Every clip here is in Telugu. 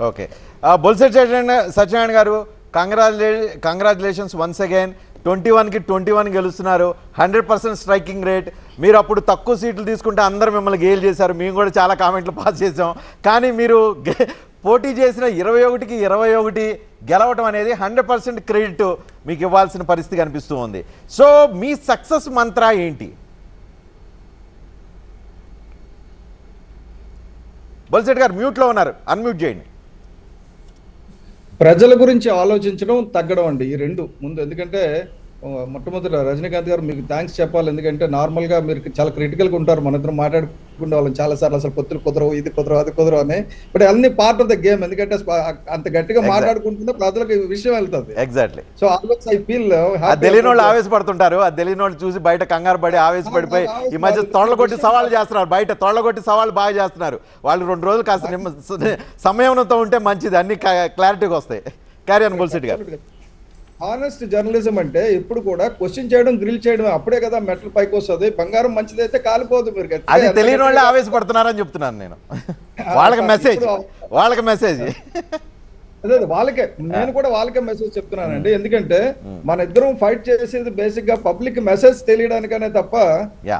ఓకే. బొల్సెట్ సత్యనారాయణ గారు, కంగ్రాచులేషన్స్ వన్స్ అగైన్. 21కి 21 గెలుస్తున్నారు, 100% స్ట్రైకింగ్ రేట్. మీరు అప్పుడు తక్కువ సీట్లు తీసుకుంటే అందరూ మిమ్మల్ని గేల్ చేశారు, మేము కూడా చాలా కామెంట్లు పాస్ చేసాం. కానీ మీరు పోటీ చేసిన 21కి 21 గెలవటం అనేది 100% క్రెడిట్ మీకు ఇవ్వాల్సిన పరిస్థితి కనిపిస్తూ ఉంది. సో మీ సక్సెస్ మంత్ర ఏంటి? బొల్సెట్ గారు మ్యూట్లో ఉన్నారు, అన్మ్యూట్ చేయండి. ప్రజల గురించి ఆలోచించడం, తగ్గడం అండి, ఈ రెండు ముందు. ఎందుకంటే మొట్టమొదటి రజనీకాంత్ గారు మీకు థ్యాంక్స్ చెప్పాలి. ఎందుకంటే నార్మల్గా మీరు చాలా క్రిటికల్గా ఉంటారు, మన ఇద్దరు మాట్లాడుకునే వాళ్ళం చాలాసార్లు, అసలు పొత్తులు కుదరవు, ఇది కుదరవు, అది కుదరవు అని. బట్ అన్ని పార్ట్ ఆఫ్ ద గేమ్. ఎందుకంటే అంత గట్టిగా మాట్లాడుకుంటుంటే ప్రజలకు విషయం వెళ్తుంది. Exactly. So always I feel తెలియని వాళ్ళు ఆవేశపడుతుంటారు, అది తెలియని వాళ్ళు చూసి బయట కంగారు పడి ఆవేశపడిపోయి ఈ మధ్య తొడలగొట్టి సవాళ్ళు చేస్తున్నారు, బయట తొడలగొట్టి సవాళ్ళు బాగా చేస్తున్నారు. వాళ్ళు 2 రోజులు కాస్త సమయంతో ఉంటే మంచిది, అన్ని క్లారిటీగా వస్తాయి. క్యారీ ఆన్ బొల్సెట్ గారు. హానెస్ట్ జర్నలిజం అంటే ఎప్పుడు కూడా క్వశ్చన్ చేయడం, గ్రిల్ చేయడం, అప్పుడే కదా మెటల్ పైకి వస్తుంది. బంగారం మంచిదైతే కాలిపోదు. మీరు అది తెలియని వాళ్ళే ఆవేశపడుతున్నారని చెప్తున్నాను నేను. వాళ్ళకి మెసేజ్ అదే వాళ్ళకే, నేను కూడా వాళ్ళకే మెసేజ్ చెప్తున్నానండి. ఎందుకంటే మన ఇద్దరం ఫైట్ చేసేది బేసిక్ గా పబ్లిక్ మెసేజ్ తెలియడానికనే తప్ప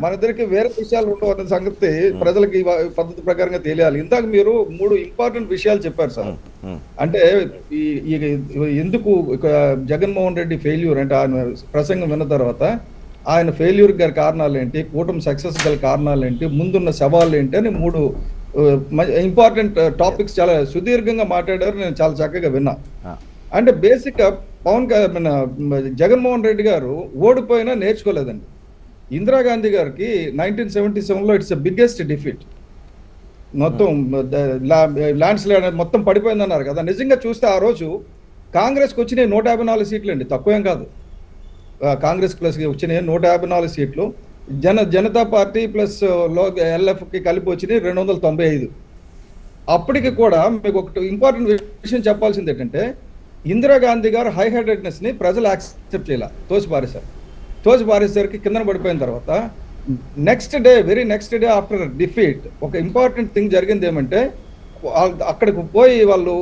మన ఇద్దరికి వేరే విషయాలు ఉండవు అనే సంగతి ప్రజలకి పద్ధతి ప్రకారంగా తెలియాలి. ఇందాక మీరు 3 ఇంపార్టెంట్ విషయాలు చెప్పారు సార్. అంటే ఎందుకు జగన్మోహన్ రెడ్డి ఫెయిల్యూర్ అంటే ఆయన ప్రసంగం విన్న తర్వాత ఆయన ఫెయిల్యూర్ గల కారణాలు ఏంటి, కూటమి సక్సెస్ గల కారణాలు ఏంటి, ముందున్న సవాళ్ళు ఏంటి అని 3 ఇంపార్టెంట్ టాపిక్స్ చాలా సుదీర్ఘంగా మాట్లాడారు. నేను చాలా చక్కగా విన్నా. అంటే బేసిక్ జగన్మోహన్ రెడ్డి గారు ఓడిపోయినా నేర్చుకోలేదండి. ఇందిరాగాంధీ గారికి 1977లో ఇట్స్ బిగ్గెస్ట్ డిఫీట్. మొత్తం ల్యాండ్ స్లైడ్ మొత్తం పడిపోయిందన్నారు కదా. నిజంగా చూస్తే ఆ రోజు కాంగ్రెస్కి వచ్చినాయి 154 సీట్లు అండి, తక్కువేం కాదు. కాంగ్రెస్ ప్లస్ వచ్చినాయి 154 సీట్లు. జనతా పార్టీ ప్లస్ ఎల్ఎఫ్కి కలిపి వచ్చినాయి 295. అప్పటికి కూడా మీకు ఒక ఇంపార్టెంట్ విషయం చెప్పాల్సింది ఏంటంటే, ఇందిరాగాంధీ గారు హై హెడెడ్నెస్ని ప్రజలు యాక్సెప్ట్ చేయాల, తోసిపారేసరికి కిందన పడిపోయిన తర్వాత very next day after defeat ఒక ఇంపార్టెంట్ థింగ్ జరిగింది. ఏమంటే అక్కడికి పోయి వాళ్ళు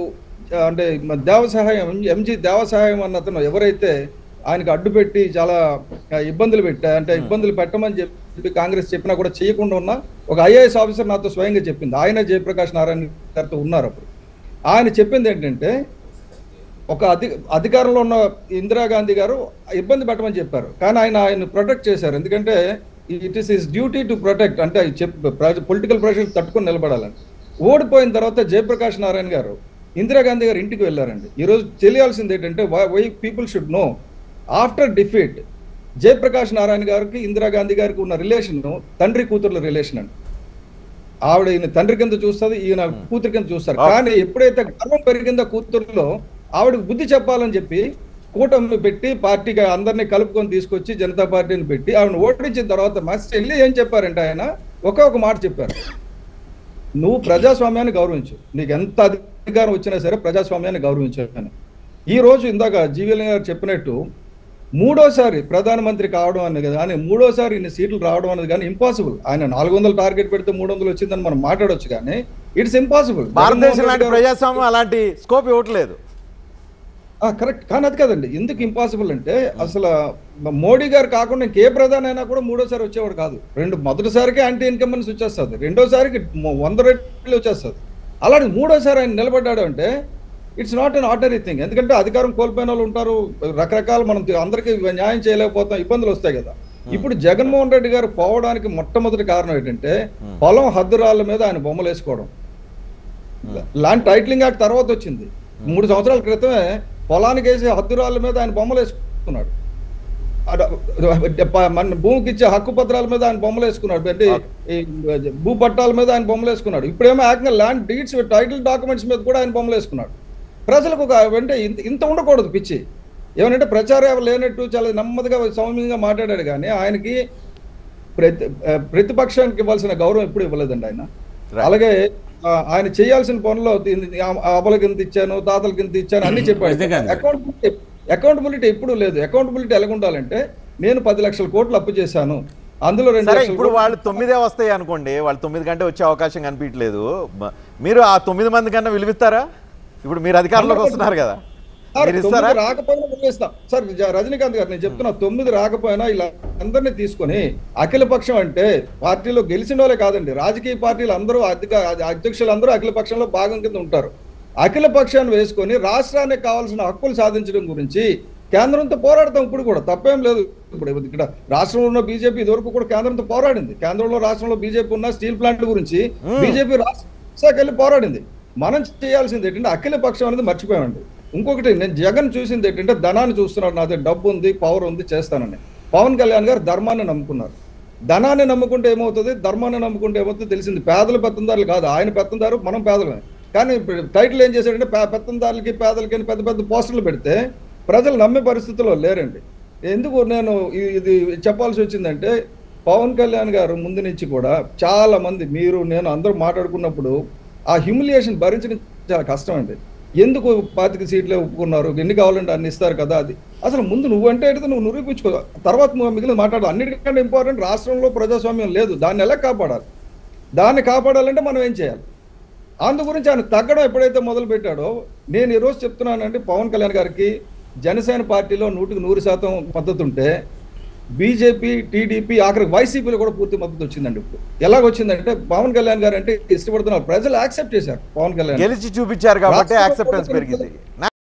అంటే దేవసహాయం, ఎంజీ దేవసహాయం అన్న అతను ఎవరైతే ఆయనకు అడ్డు పెట్టి చాలా ఇబ్బందులు ఇబ్బందులు పెట్టమని చెప్పి కాంగ్రెస్ చెప్పినా కూడా చేయకుండా ఉన్న ఒక ఐఏఎస్ ఆఫీసర్ నాతో స్వయంగా చెప్పింది. ఆయన జయప్రకాష్ నారాయణ గారితో ఉన్నారు అప్పుడు. ఆయన చెప్పింది ఏంటంటే, ఒక అధికారంలో ఉన్న ఇందిరాగాంధీ గారు ఇబ్బంది పెట్టమని చెప్పారు, కానీ ఆయన ప్రొటెక్ట్ చేశారు. ఎందుకంటే it is his duty to protect, అంటే పొలిటికల్ ప్రెషర్ తట్టుకొని నిలబడాలని. ఓడిపోయిన తర్వాత జయప్రకాష్ నారాయణ గారు ఇందిరాగాంధీ గారు ఇంటికి వెళ్ళారండి. ఈరోజు తెలియాల్సింది ఏంటంటే, why people should know, after defeat Jayaprakash Narayana గారికి ఇందిరాగాంధీ గారికి ఉన్న రిలేషన్ తండ్రి కూతుర్ల రిలేషన్ అండి. ఆవిడ ఈయన తండ్రి కింద చూస్తుంది, ఈయన కూతురు కింద చూస్తారు. కానీ ఎప్పుడైతే గర్వం పెరిగిందో కూతురులో, ఆవిడకి బుద్ధి చెప్పాలని చెప్పి కూటమి పెట్టి పార్టీగా అందరినీ కలుపుకొని తీసుకొచ్చి జనతా పార్టీని పెట్టి ఆవిడని ఓడించిన తర్వాత మస్తు వెళ్ళి ఏం చెప్పారంటే, ఆయన ఒక మాట చెప్పారు, నువ్వు ప్రజాస్వామ్యాన్ని గౌరవించు, నీకు ఎంత అధికారం వచ్చినా సరే ప్రజాస్వామ్యాన్ని గౌరవించాను. ఈ రోజు ఇందాక జీవీఎల్ గారు చెప్పినట్టు 3వ ప్రధానమంత్రి కావడం అనేది కానీ, 3వ ఇన్ని సీట్లు రావడం అనేది కానీ ఇంపాసిబుల్. ఆయన 400 టార్గెట్ పెడితే 300 వచ్చిందని మనం మాట్లాడొచ్చు, కానీ ఇట్స్ ఇంపాసిబుల్. భారతదేశం లాంటి ప్రజాస్వామ్యం అలాంటి స్కోప్ ఇవ్వట్లేదు. కరెక్ట్, కానీ అది కదండి ఎందుకు ఇంపాసిబుల్ అంటే, అసలు మోడీ గారు కాకుండా ఇంకే ప్రధాని అయినా కూడా 3వ వచ్చేవాడు కాదు. మొదటిసారికి యాంటీ ఇన్కంబెన్స్ వచ్చేస్తుంది, 2వసారికి 100 రెట్లు వచ్చేస్తుంది. అలాంటి 3వ ఆయన నిలబడ్డాడు అంటే it's not an ordinary thing. ఎందుకంటే అధికారం కోల్పోయిన వాళ్ళు ఉంటారు, రకరకాల, మనం అందరికీ న్యాయం చేయలేకపోతాం, ఇబ్బందులు వస్తాయి కదా. ఇప్పుడు జగన్మోహన్ రెడ్డి గారు పోవడానికి మొట్టమొదటి కారణం ఏంటంటే, పొలం హద్దురాళ్ళ మీద ఆయన బొమ్మలు వేసుకోవడం. ల్యాండ్ టైటిలింగ్ యాక్ట్ తర్వాత వచ్చింది. 3 సంవత్సరాల క్రితమే పొలానికి వేసి హద్దురాళ్ళ మీద ఆయన బొమ్మలు వేసుకున్నాడు. మన భూమికి ఇచ్చే హక్కు పత్రాల మీద ఆయన బొమ్మలు వేసుకున్నాడు, అంటే భూ పట్టాల మీద ఆయన బొమ్మలు వేసుకున్నాడు. ఇప్పుడేమో ఏకంగా ల్యాండ్ డీడ్స్ టైటిల్ డాక్యుమెంట్స్ మీద కూడా ఆయన బొమ్మలు వేసుకున్నాడు. ప్రజలకు అంటే ఇంత ఉండకూడదు పిచ్చి. ఏమనంటే ప్రచారం లేనట్టు చాలా నెమ్మదిగా సౌమ్యంగా మాట్లాడాడు, కానీ ఆయనకి ప్రతిపక్షానికి ఇవ్వాల్సిన గౌరవం ఎప్పుడు ఇవ్వలేదండి ఆయన. అలాగే ఆయన చేయాల్సిన పనుల్లో అబ్బలకి ఇంత ఇచ్చాను, తాతలకి ఇంత ఇచ్చాను అన్ని చెప్పాడు. అకౌంటబిలిటీ ఎప్పుడు లేదు. అకౌంటబిలిటీ ఎలా ఉండాలంటే, నేను 10 లక్షల కోట్లు అప్పు చేశాను, అందులో 2 లక్షలు. ఇప్పుడు వాళ్ళు 9 వస్తాయి అనుకోండి, వాళ్ళు 9 కంటే వచ్చే అవకాశం కనిపించలేదు, మీరు ఆ 9 మంది కన్నా విలువిస్తారా? ఇప్పుడు మీరు అధికారంలోకి వస్తున్నారు కదా, సార్, మీరు ఇస్తారా? 9 రాకపోయినా వదిలేస్తాం సార్. రజనీకాంత్ గారు నేను చెప్తున్నా, 9 రాకపోయినా ఇలా అందరినీ తీసుకొని అఖిల పక్షం అంటే పార్టీలో గెలిచిన వాళ్ళే కాదండి, రాజకీయ పార్టీలు అందరూ అధ్యక్షులు అందరూ అఖిల పక్షంలో భాగం కింద ఉంటారు. అఖిల పక్షాన్ని వేసుకొని రాష్ట్రానికి కావాల్సిన హక్కులు సాధించడం గురించి కేంద్రంతో పోరాడతాం. ఇప్పుడు కూడా తప్పేం లేదు. ఇప్పుడు ఇక్కడ రాష్ట్రంలో ఉన్న బీజేపీ ఇదివరకు కూడా కేంద్రంతో పోరాడింది. కేంద్రంలో రాష్ట్రంలో బీజేపీ ఉన్న స్టీల్ ప్లాంట్ల గురించి బీజేపీ రాష్ట్రానికి వెళ్ళి పోరాడింది. మనం చేయాల్సింది ఏంటంటే అఖిల పక్షం అనేది మర్చిపోయామండి. ఇంకొకటి, నేను జగన్ చూసింది ఏంటంటే ధనాన్ని చూస్తున్నాడు, నాది డబ్బు ఉంది, పవర్ ఉంది, చేస్తానని. పవన్ కళ్యాణ్ గారు ధర్మాన్ని నమ్ముకున్నారు. ధనాన్ని నమ్ముకుంటే ఏమవుతుంది, ధర్మాన్ని నమ్ముకుంటే ఏమవుతుంది తెలిసింది. పేదలు పెత్తందారులు కాదు, ఆయన పెత్తందారు, మనం పేదలమే. కానీ టైటిల్ ఏం చేశాడంటే పెత్తందారులకి పేదలకి అని పెద్ద పెద్ద పోస్టర్లు పెడితే ప్రజలు నమ్మే పరిస్థితిలో లేరండి. ఎందుకు నేను ఇది చెప్పాల్సి వచ్చిందంటే, పవన్ కళ్యాణ్ గారు ముందు నుంచి కూడా చాలా మంది, మీరు నేను అందరూ మాట్లాడుకున్నప్పుడు ఆ హ్యూమిలియేషన్ భరించడం చాలా కష్టం అండి. ఎందుకు 25 సీట్లే ఒప్పుకున్నారు, ఎన్ని కావాలంటే అన్ని ఇస్తారు కదా, అది అసలు ముందు నువ్వంటే ఏంటో నువ్వు నిరూపించుకో, తర్వాత మిగిలిన మాట్లాడాలి. అన్నిటికంటే ఇంపార్టెంట్, రాష్ట్రంలో ప్రజాస్వామ్యం లేదు, దాన్ని ఎలా కాపాడాలి? దాన్ని కాపాడాలంటే మనం ఏం చేయాలి? అందు గురించి ఆయన తగ్గడం ఎప్పుడైతే మొదలు పెట్టాడో, నేను ఈరోజు చెప్తున్నానంటే పవన్ కళ్యాణ్ గారికి జనసేన పార్టీలో 100% మద్దతు ఉంటే బీజేపీ, టీడీపీ, ఆఖరికి వైసీపీలో కూడా పూర్తి మద్దతు వచ్చిందండి. ఇప్పుడు ఎలాగొచ్చిందంటే పవన్ కళ్యాణ్ గారు అంటే ఇష్టపడుతున్నారు, ప్రజలు యాక్సెప్ట్ చేశారు. పవన్ కళ్యాణ్ గెలిచి చూపించారు కాబట్టి యాక్సెప్టెన్స్ పెరిగింది.